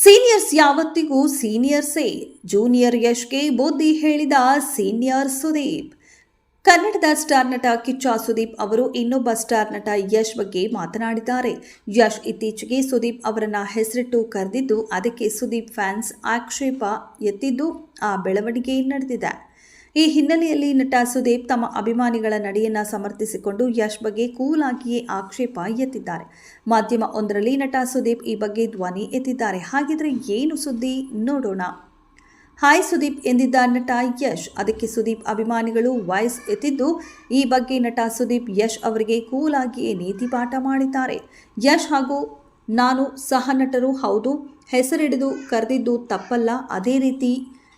Seniors ಯಾವತ್ತಿಗೂ ಸೀನಿಯರ್ಸೇ. Junior ಯಶ್ಗೆ ಬುದ್ಧಿ ಹೇಳಿದ ಸೀನಿಯರ್ ಸುದೀಪ್. ಕನ್ನಡದ ಸ್ಟಾರ್ ನಟ ಕಿಚ್ಚ ಸುದೀಪ್ ಅವರು ಇನ್ನೊಬ್ಬ ಸ್ಟಾರ್ ನಟ ಯಶ್ ಬಗ್ಗೆ ಮಾತನಾಡಿದ್ದಾರೆ. ಯಶ್ ಇತ್ತೀಚೆಗೆ ಸುದೀಪ್ ಅವರನ್ನ ಹೆಸರಿಟ್ಟು ಕರೆದಿದ್ದು, ಅದಕ್ಕೆ ಸುದೀಪ್ ಫ್ಯಾನ್ಸ್ ಆಕ್ಷೇಪ ಎತ್ತಿದ್ದು ಆ ಬೆಳವಣಿಗೆ ನಡೆದಿದೆ. ಈ ಹಿನ್ನೆಲೆಯಲ್ಲಿ ನಟ ಸುದೀಪ್ ತಮ್ಮ ಅಭಿಮಾನಿಗಳ ನಡೆಯನ್ನ ಸಮರ್ಥಿಸಿಕೊಂಡು ಯಶ್ ಬಗ್ಗೆ ಕೂಲ್ ಆಗಿಯೇ ಆಕ್ಷೇಪ ಎತ್ತಿದ್ದಾರೆ. ಮಾಧ್ಯಮ ಒಂದರಲ್ಲಿ ನಟ ಸುದೀಪ್ ಈ ಬಗ್ಗೆ ಧ್ವನಿ ಎತ್ತಿದ್ದಾರೆ. ಹಾಗಿದ್ರೆ ಏನು ಸುದ್ದಿ ನೋಡೋಣ. ಹಾಯ್ ಸುದೀಪ್ ಎಂದಿದ್ದ ನಟ ಯಶ್. ಅದಕ್ಕೆ ಸುದೀಪ್ ಅಭಿಮಾನಿಗಳು ವಾಯ್ಸ್ ಎತ್ತಿದ್ದು, ಈ ಬಗ್ಗೆ ನಟ ಸುದೀಪ್ ಯಶ್ ಅವರಿಗೆ ಕೂಲ್ ಆಗಿಯೇ ನೀತಿ ಪಾಠ ಮಾಡಿದ್ದಾರೆ. ಯಶ್ ಹಾಗೂ ನಾನು ಸಹ ನಟರು, ಹೌದು, ಹೆಸರಿಡಿದು ಕರೆದಿದ್ದು ತಪ್ಪಲ್ಲ. ಅದೇ ರೀತಿ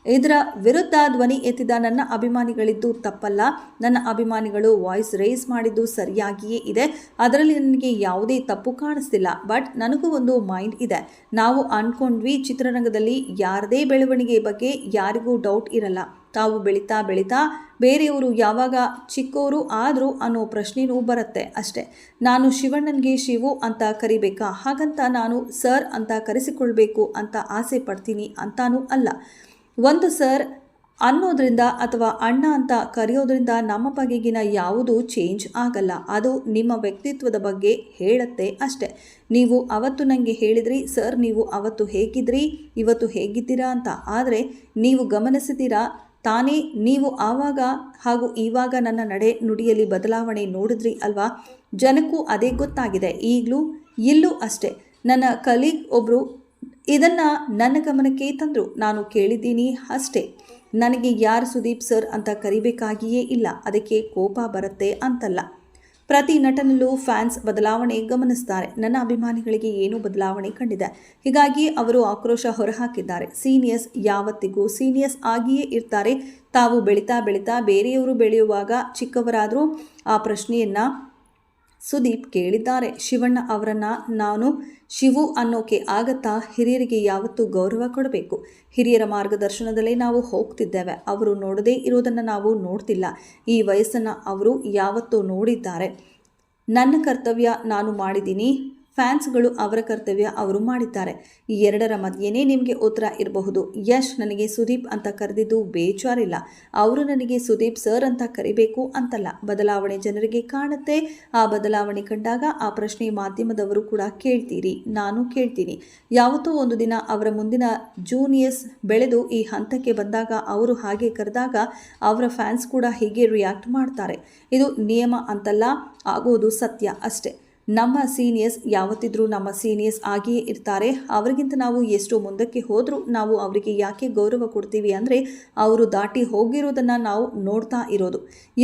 ಇದರ ವಿರುದ್ಧ ಧ್ವನಿ ಎತ್ತಿದ ನನ್ನ ಅಭಿಮಾನಿಗಳಿದ್ದು ತಪ್ಪಲ್ಲ. ನನ್ನ ಅಭಿಮಾನಿಗಳು ವಾಯ್ಸ್ ರೇಸ್ ಮಾಡಿದ್ದು ಸರಿಯಾಗಿಯೇ ಇದೆ. ಅದರಲ್ಲಿ ನನಗೆ ಯಾವುದೇ ತಪ್ಪು ಕಾಣಿಸ್ತಿಲ್ಲ. ಬಟ್ ನನಗೂ ಒಂದು ಮೈಂಡ್ ಇದೆ. ನಾವು ಅಂದ್ಕೊಂಡ್ವಿ ಚಿತ್ರರಂಗದಲ್ಲಿ ಯಾರದೇ ಬೆಳವಣಿಗೆ ಬಗ್ಗೆ ಯಾರಿಗೂ ಡೌಟ್ ಇರಲ್ಲ. ತಾವು ಬೆಳೀತಾ ಬೆಳೀತಾ ಬೇರೆಯವರು ಯಾವಾಗ ಚಿಕ್ಕವರು ಆದರೂ ಅನ್ನೋ ಪ್ರಶ್ನೆನೂ ಬರುತ್ತೆ ಅಷ್ಟೇ. ನಾನು ಶಿವಣ್ಣನಿಗೆ ಶಿವು ಅಂತ ಕರಿಬೇಕಾ? ಹಾಗಂತ ನಾನು ಸರ್ ಅಂತ ಕರೆಸಿಕೊಳ್ಬೇಕು ಅಂತ ಆಸೆ ಪಡ್ತೀನಿ ಅಂತಾನೂ ಅಲ್ಲ. ಒಂದು ಸರ್ ಅನ್ನೋದ್ರಿಂದ ಅಥವಾ ಅಣ್ಣ ಅಂತ ಕರೆಯೋದ್ರಿಂದ ನಮ್ಮ ಬಗೆಗಿನ ಯಾವುದೂ ಚೇಂಜ್ ಆಗಲ್ಲ. ಅದು ನಿಮ್ಮ ವ್ಯಕ್ತಿತ್ವದ ಬಗ್ಗೆ ಹೇಳುತ್ತೆ ಅಷ್ಟೆ. ನೀವು ಅವತ್ತು ನನಗೆ ಹೇಳಿದ್ರಿ, ಸರ್ ನೀವು ಅವತ್ತು ಹೇಗಿದ್ರಿ, ಇವತ್ತು ಹೇಗಿದ್ದೀರಾ ಅಂತ. ಆದರೆ ನೀವು ಗಮನಿಸಿದ್ದೀರಾ ತಾನೇ, ನೀವು ಆವಾಗ ಹಾಗೂ ಇವಾಗ ನನ್ನ ನಡೆ ನುಡಿಯಲ್ಲಿ ಬದಲಾವಣೆ ನೋಡಿದ್ರಿ ಅಲ್ವಾ? ಜನಕ್ಕೂ ಅದೇ ಗೊತ್ತಾಗಿದೆ. ಈಗಲೂ ಇಲ್ಲೂ ಅಷ್ಟೇ. ನನ್ನ ಕಲೀಗ್ ಒಬ್ಬರು ಇದನ್ನು ನನ್ನ ಗಮನಕ್ಕೆ ತಂದರು. ನಾನು ಕೇಳಿದ್ದೀನಿ ಅಷ್ಟೇ. ನನಗೆ ಯಾರು ಸುದೀಪ್ ಸರ್ ಅಂತ ಕರಿಬೇಕಾಗಿಯೇ ಇಲ್ಲ. ಅದಕ್ಕೆ ಕೋಪ ಬರುತ್ತೆ ಅಂತಲ್ಲ. ಪ್ರತಿ ನಟನಲ್ಲೂ ಫ್ಯಾನ್ಸ್ ಬದಲಾವಣೆ ಗಮನಿಸ್ತಾರೆ. ನನ್ನ ಅಭಿಮಾನಿಗಳಿಗೆ ಏನೂ ಬದಲಾವಣೆ ಕಂಡಿದೆ. ಹೀಗಾಗಿ ಅವರು ಆಕ್ರೋಶ ಹೊರಹಾಕಿದ್ದಾರೆ. ಸೀನಿಯರ್ಸ್ ಯಾವತ್ತಿಗೂ ಸೀನಿಯರ್ಸ್ ಆಗಿಯೇ ಇರ್ತಾರೆ. ತಾವು ಬೆಳೀತಾ ಬೆಳೀತಾ ಬೇರೆಯವರು ಬೆಳೆಯುವಾಗ ಚಿಕ್ಕವರಾದರೂ ಆ ಪ್ರಶ್ನೆಯನ್ನು ಸುದೀಪ್ ಕೇಳಿದ್ದಾರೆ. ಶಿವಣ್ಣ ಅವರನ್ನು ನಾನು ಶಿವು ಅನ್ನೋಕೆ ಆಗತ್ತಾ? ಹಿರಿಯರಿಗೆ ಯಾವತ್ತೂ ಗೌರವ ಕೊಡಬೇಕು. ಹಿರಿಯರ ಮಾರ್ಗದರ್ಶನದಲ್ಲೇ ನಾವು ಹೋಗ್ತಿದ್ದೇವೆ. ಅವರು ನೋಡದೇ ಇರೋದನ್ನು ನಾವು ನೋಡ್ತಿಲ್ಲ. ಈ ವಯಸ್ಸನ್ನು ಅವರು ಯಾವತ್ತೂ ನೋಡಿದ್ದಾರೆ. ನನ್ನ ಕರ್ತವ್ಯ ನಾನು ಮಾಡಿದ್ದೀನಿ, ಫ್ಯಾನ್ಸ್ಗಳು ಅವರ ಕರ್ತವ್ಯ ಅವರು ಮಾಡಿದ್ದಾರೆ. ಈ ಎರಡರ ಮಧ್ಯೆಯೇ ನಿಮಗೆ ಉತ್ತರ ಇರಬಹುದು. ಯಶ್ ನನಗೆ ಸುದೀಪ್ ಅಂತ ಕರೆದಿದ್ದು ಬೇಜಾರಿಲ್ಲ. ಅವರು ನನಗೆ ಸುದೀಪ್ ಸರ್ ಅಂತ ಕರಿಬೇಕು ಅಂತಲ್ಲ. ಬದಲಾವಣೆ ಜನರಿಗೆ ಕಾಣುತ್ತೆ. ಆ ಬದಲಾವಣೆ ಕಂಡಾಗ ಆ ಪ್ರಶ್ನೆ ಮಾಧ್ಯಮದವರು ಕೂಡ ಕೇಳ್ತೀರಿ, ನಾನು ಕೇಳ್ತೀನಿ. ಯಾವತ್ತೋ ಒಂದು ದಿನ ಅವರ ಮುಂದಿನ ಜೂನಿಯರ್ಸ್ ಬೆಳೆದು ಈ ಹಂತಕ್ಕೆ ಬಂದಾಗ ಅವರು ಹಾಗೆ ಕರೆದಾಗ ಅವರ ಫ್ಯಾನ್ಸ್ ಕೂಡ ಹೀಗೆ ರಿಯಾಕ್ಟ್ ಮಾಡ್ತಾರೆ. ಇದು ನಿಯಮ ಅಂತಲ್ಲ, ಆಗೋದು ಸತ್ಯ ಅಷ್ಟೇ. ನಮ್ಮ ಸೀನಿಯರ್ಸ್ ಯಾವತ್ತಿದ್ರೂ ನಮ್ಮ ಸೀನಿಯರ್ಸ್ ಆಗಿಯೇ ಇರ್ತಾರೆ. ಅವರಿಗಿಂತ ನಾವು ಎಷ್ಟು ಮುಂದಕ್ಕೆ ಹೋದರೂ ನಾವು ಅವರಿಗೆ ಯಾಕೆ ಗೌರವ ಕೊಡ್ತೀವಿ ಅಂದರೆ ಅವರು ದಾಟಿ ಹೋಗಿರೋದನ್ನು ನಾವು ನೋಡ್ತಾ ಇರೋದು.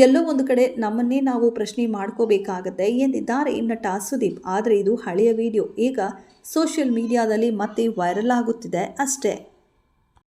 ಎಲ್ಲೋ ಒಂದು ಕಡೆ ನಮ್ಮನ್ನೇ ನಾವು ಪ್ರಶ್ನೆ ಮಾಡ್ಕೋಬೇಕಾಗತ್ತೆ ಎಂದಿದ್ದಾರೆ ನಟ ಸುದೀಪ್. ಆದರೆ ಇದು ಹಳೆಯ ವಿಡಿಯೋ ಈಗ ಸೋಷಿಯಲ್ ಮೀಡಿಯಾದಲ್ಲಿ ಮತ್ತೆ ವೈರಲ್ ಆಗುತ್ತಿದೆ ಅಷ್ಟೇ.